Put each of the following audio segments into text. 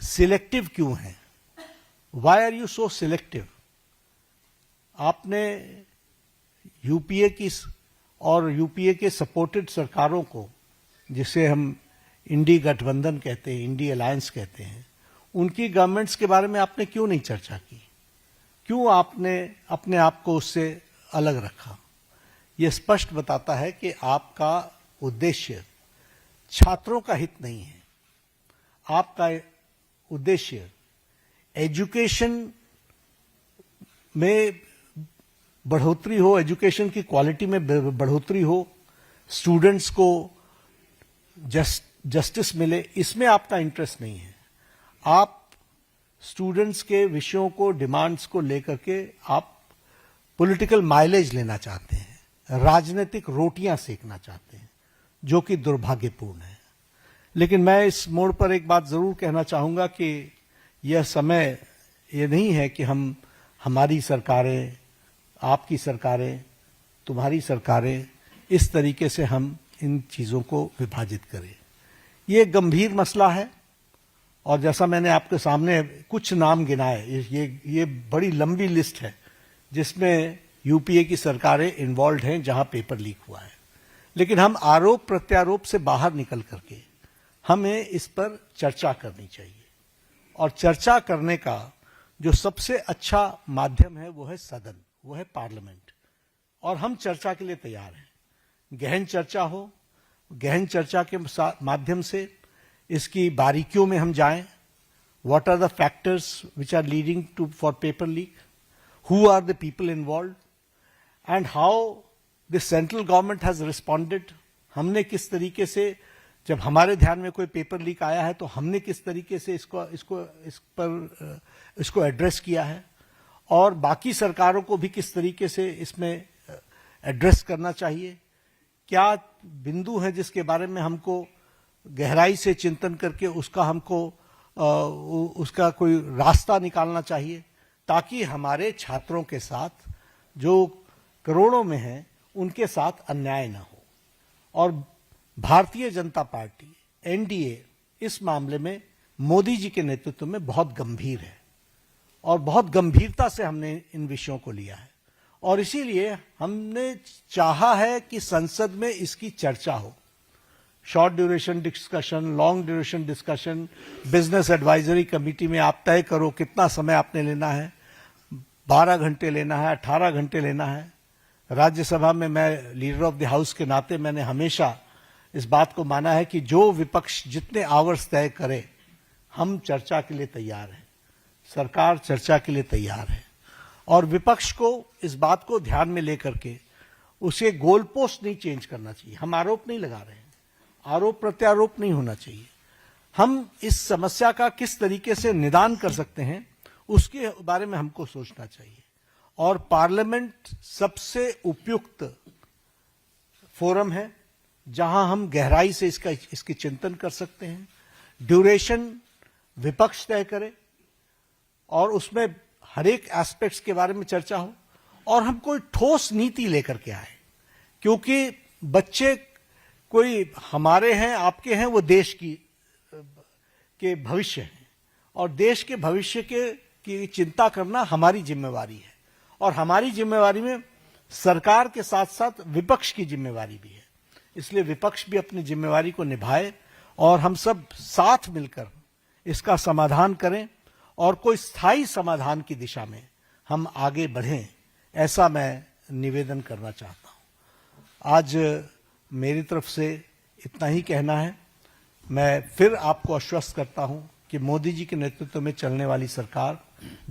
Selective क्यों हैं? Why are you so selective? आपने यूपीए की और यूपीए के सपोर्टेड सरकारों को, जिसे हम इंडी गठबंधन कहते हैं, इंडी अलायंस कहते हैं, उनकी गवर्नमेंट्स के बारे में आपने क्यों नहीं चर्चा की? क्यों आपने अपने आप को उससे अलग रखा? यह स्पष्ट बताता है कि आपका उद्देश्य छात्रों का हित नहीं है। आपका उद्देश्य एजुकेशन में बढ़ोतरी हो, एजुकेशन की क्वालिटी में बढ़ोतरी हो, स्टूडेंट्स को जस्टिस मिले, इसमें आपका इंटरेस्ट नहीं है। आप स्टूडेंट्स के विषयों को, डिमांड्स को लेकर के आप पॉलिटिकल माइलेज लेना चाहते हैं, राजनीतिक रोटियां सेकना चाहते हैं, जो कि दुर्भाग्यपूर्ण है। लेकिन मैं इस मोड़ पर एक बात जरूर कहना चाहूंगा कि यह समय ये नहीं है कि हमारी सरकारें, आपकी सरकारें, तुम्हारी सरकारें, इस तरीके से हम इन चीजों को विभाजित करें। ये गंभीर मसला है और जैसा मैंने आपके सामने कुछ नाम गिनाए, ये बड़ी लंबी लिस्ट है जिसमें यूपीए की सरकारें इन्वॉल्व हैं जहां पेपर लीक हुआ है। लेकिन हम आरोप प्रत्यारोप से बाहर निकल करके हमें इस पर चर्चा करनी चाहिए, और चर्चा करने का जो सबसे अच्छा माध्यम है वो है सदन, वो है पार्लियामेंट, और हम चर्चा के लिए तैयार हैं। गहन चर्चा हो, गहन चर्चा के माध्यम से इसकी बारीकियों में हम जाएं। What are the factors which are leading to for paper leak, who are the people involve, and how the central government has responded. हमने किस तरीके से, जब हमारे ध्यान में कोई पेपर लीक आया है तो हमने किस तरीके से इसको एड्रेस किया है, और बाकी सरकारों को भी किस तरीके से इसमें एड्रेस करना चाहिए। क्या बिंदु है जिसके बारे में हमको गहराई से चिंतन करके उसका कोई रास्ता निकालना चाहिए, ताकि हमारे छात्रों के साथ, जो करोड़ों में हैं, उनके साथ अन्याय न हो। और भारतीय जनता पार्टी, एनडीए, इस मामले में मोदी जी के नेतृत्व में बहुत गंभीर है, और बहुत गंभीरता से हमने इन विषयों को लिया है, और इसीलिए हमने चाहा है कि संसद में इसकी चर्चा हो। Short duration discussion, long duration discussion, business advisory committee में आप तय करो कितना समय आपने लेना है, 12 घंटे लेना है, 18 घंटे लेना है। राज्यसभा में मैं लीडर ऑफ द हाउस के नाते मैंने हमेशा इस बात को माना है कि जो विपक्ष जितने आवर्स तय करे, हम चर्चा के लिए तैयार हैं, सरकार चर्चा के लिए तैयार है। और विपक्ष को इस बात को ध्यान में लेकर के उसे गोल पोस्ट नहीं चेंज करना चाहिए। हम आरोप नहीं लगा रहे हैं, आरोप प्रत्यारोप नहीं होना चाहिए। हम इस समस्या का किस तरीके से निदान कर सकते हैं, उसके बारे में हमको सोचना चाहिए। और पार्लियामेंट सबसे उपयुक्त फोरम है जहां हम गहराई से इसकी चिंतन कर सकते हैं। ड्यूरेशन विपक्ष तय करे और उसमें हर एक एस्पेक्ट्स के बारे में चर्चा हो, और हम कोई ठोस नीति लेकर के आए, क्योंकि बच्चे कोई हमारे हैं, आपके हैं, वो देश के भविष्य हैं, और देश के भविष्य की चिंता करना हमारी जिम्मेवारी है। और हमारी जिम्मेवारी में सरकार के साथ साथ विपक्ष की जिम्मेवारी भी है। इसलिए विपक्ष भी अपनी जिम्मेवारी को निभाए और हम सब साथ मिलकर इसका समाधान करें, और कोई स्थायी समाधान की दिशा में हम आगे बढ़ें, ऐसा मैं निवेदन करना चाहता हूं। आज मेरी तरफ से इतना ही कहना है। मैं फिर आपको आश्वस्त करता हूं कि मोदी जी के नेतृत्व में चलने वाली सरकार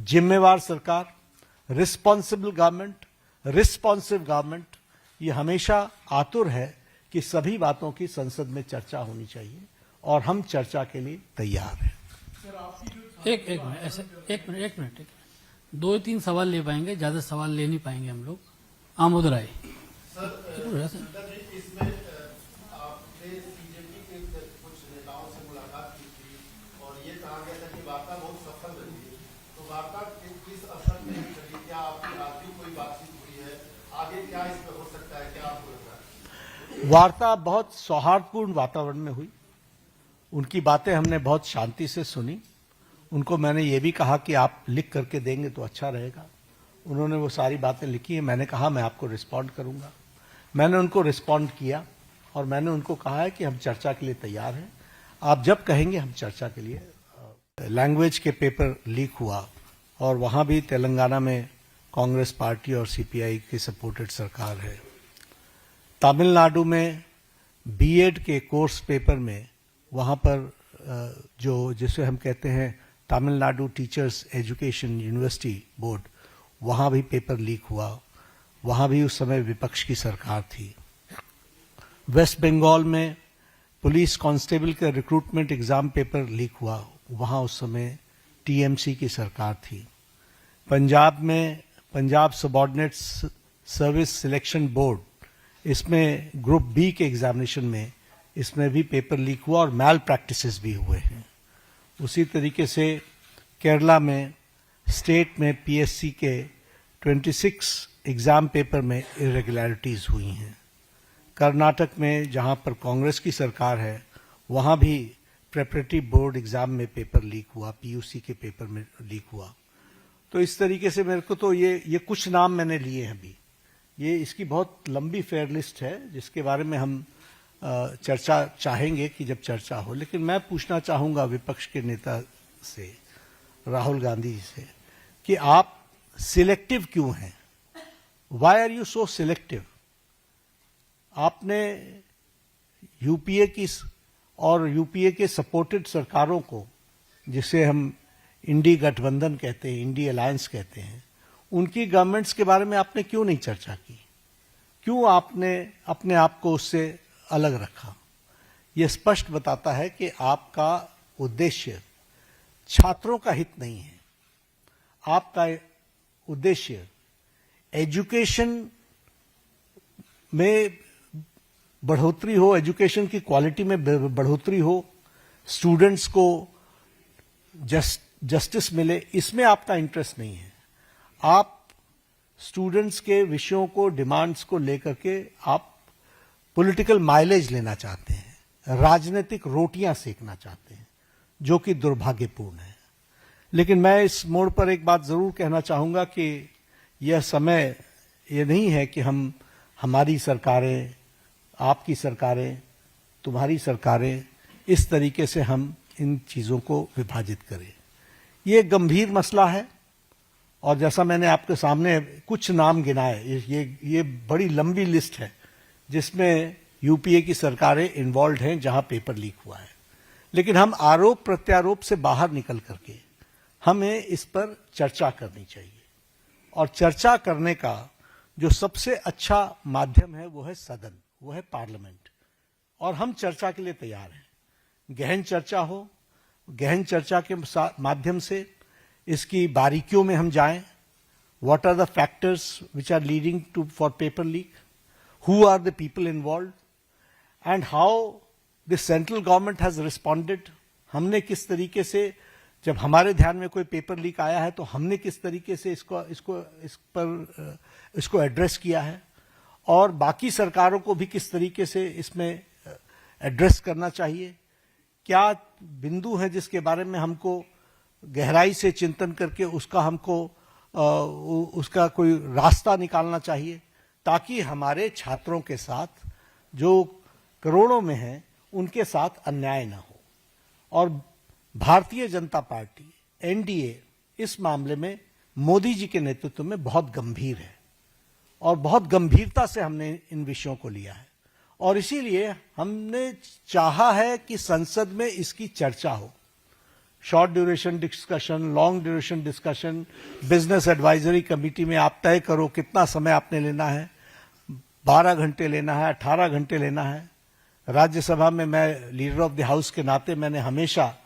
जिम्मेवार सरकार, रिस्पॉन्सिबल गवर्नमेंट, रिस्पॉन्सिव गवर्नमेंट, ये हमेशा आतुर है कि सभी बातों की संसद में चर्चा होनी चाहिए, और हम चर्चा के लिए तैयार हैं। एक मिनट 2-3 सवाल ले पाएंगे, ज्यादा सवाल ले नहीं पाएंगे हम लोग। आमोद राय। इसमें आपने बीजेपी के कुछ नेताओं से मुलाकात की थी और ये कहा गया था कि वार्ता बहुत सफल रही। तो वार्ता किस अवसर में चली? क्या आपकी आखिरी कोई बातचीत हुई है? आगे क्या इस पर हो सकता है, क्या आपको लगता है? वार्ता बहुत सौहार्दपूर्ण वातावरण में हुई। उनकी बातें हमने बहुत शांति से सुनी, उनको मैंने ये भी कहा कि आप लिख करके देंगे तो अच्छा रहेगा। उन्होंने वो सारी बातें लिखी हैं। मैंने कहा मैं आपको रिस्पॉन्ड करूंगा। मैंने उनको रिस्पॉन्ड किया और मैंने उनको कहा है कि हम चर्चा के लिए तैयार हैं। आप जब कहेंगे हम चर्चा के लिए। लैंग्वेज के पेपर लीक हुआ और वहां भी तेलंगाना में कांग्रेस पार्टी और सीपीआई की सपोर्टेड सरकार है। तमिलनाडु में बीएड के कोर्स पेपर में वहां पर जो जिसे हम कहते हैं Tamil Nadu teachers education university board, वहां भी पेपर लीक हुआ। वहां भी उस समय विपक्ष की सरकार थी। वेस्ट बंगाल में पुलिस कांस्टेबल का रिक्रूटमेंट एग्जाम पेपर लीक हुआ। वहां उस समय टीएमसी की सरकार थी। पंजाब में Punjab subordinate service selection board, इसमें ग्रुप बी के एग्जामिनेशन में इसमें भी पेपर लीक हुआ और मैल प्रैक्टिसेस भी हुए हैं। उसी तरीके से केरला में स्टेट में पीएससी के 26 एग्जाम पेपर में इरेगुलरिटीज हुई हैं। कर्नाटक में जहां पर कांग्रेस की सरकार है वहां भी प्रेपरेटरी बोर्ड एग्जाम में पेपर लीक हुआ, पीयूसी के पेपर में लीक हुआ। तो इस तरीके से मेरे को तो ये कुछ नाम मैंने लिए हैं अभी। ये इसकी बहुत लंबी फेयर लिस्ट है जिसके बारे में हम चर्चा चाहेंगे कि जब चर्चा हो। लेकिन मैं पूछना चाहूंगा विपक्ष के नेता से, राहुल गांधी जी से, कि आप सिलेक्टिव क्यों हैं? Why are you so selective? आपने यूपीए की और यूपीए के सपोर्टेड सरकारों को, जिसे हम इंडी गठबंधन कहते हैं, इंडी अलायंस कहते हैं, उनकी गवर्नमेंट्स के बारे में आपने क्यों नहीं चर्चा की? क्यों आपने अपने आप को उससे अलग रखा? यह स्पष्ट बताता है कि आपका उद्देश्य छात्रों का हित नहीं है। आपका उद्देश्य एजुकेशन में बढ़ोतरी हो, एजुकेशन की क्वालिटी में बढ़ोतरी हो, स्टूडेंट्स को जस्टिस मिले, इसमें आपका इंटरेस्ट नहीं है। आप स्टूडेंट्स के विषयों को, डिमांड्स को लेकर के आप पॉलिटिकल माइलेज लेना चाहते हैं, राजनीतिक रोटियां सेकना चाहते हैं, जो कि दुर्भाग्यपूर्ण है। लेकिन मैं इस मोड़ पर एक बात जरूर कहना चाहूंगा कि यह समय ये नहीं है कि हम हमारी सरकारें, आपकी सरकारें, तुम्हारी सरकारें, इस तरीके से हम इन चीजों को विभाजित करें। ये गंभीर मसला है और जैसा मैंने आपके सामने कुछ नाम गिनाए, ये बड़ी लंबी लिस्ट है जिसमें यूपीए की सरकारें इन्वॉल्व हैं जहां पेपर लीक हुआ है। लेकिन हम आरोप प्रत्यारोप से बाहर निकल करके हमें इस पर चर्चा करनी चाहिए। और चर्चा करने का जो सबसे अच्छा माध्यम है वो है सदन, वो है पार्लियामेंट। और हम चर्चा के लिए तैयार हैं। गहन चर्चा हो, गहन चर्चा के माध्यम से इसकी बारीकियों में हम जाएं। What are the factors which are leading to for paper leak, who are the people involve and how the central government has responded. हमने किस तरीके से, जब हमारे ध्यान में कोई पेपर लीक आया है तो हमने किस तरीके से इसको एड्रेस किया है, और बाकी सरकारों को भी किस तरीके से इसमें एड्रेस करना चाहिए। क्या बिंदु है जिसके बारे में हमको गहराई से चिंतन करके उसका कोई रास्ता निकालना चाहिए, ताकि हमारे छात्रों के साथ जो करोड़ों में हैं उनके साथ अन्याय न हो। और भारतीय जनता पार्टी, एनडीए, इस मामले में मोदी जी के नेतृत्व में बहुत गंभीर है और बहुत गंभीरता से हमने इन विषयों को लिया है। और इसीलिए हमने चाहा है कि संसद में इसकी चर्चा हो। Short duration discussion, long duration discussion, business advisory committee में आप तय करो कितना समय आपने लेना है, 12 घंटे लेना है, 18 घंटे लेना है। राज्यसभा में मैं लीडर ऑफ द हाउस के नाते मैंने हमेशा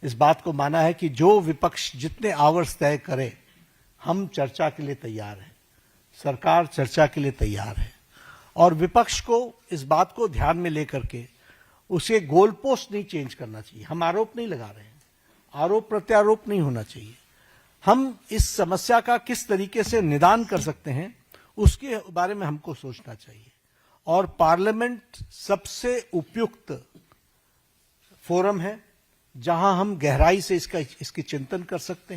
इस बात को माना है कि जो विपक्ष जितने आवर्स तय करे, हम चर्चा के लिए तैयार हैं, सरकार चर्चा के लिए तैयार है। और विपक्ष को इस बात को ध्यान में लेकर के उसे गोल पोस्ट नहीं चेंज करना चाहिए। हम आरोप नहीं लगा रहे हैं, आरोप प्रत्यारोप नहीं होना चाहिए। हम इस समस्या का किस तरीके से निदान कर सकते हैं उसके बारे में हमको सोचना चाहिए। और पार्लियामेंट सबसे उपयुक्त फोरम है जहां हम गहराई से इसकी चिंतन कर सकते हैं।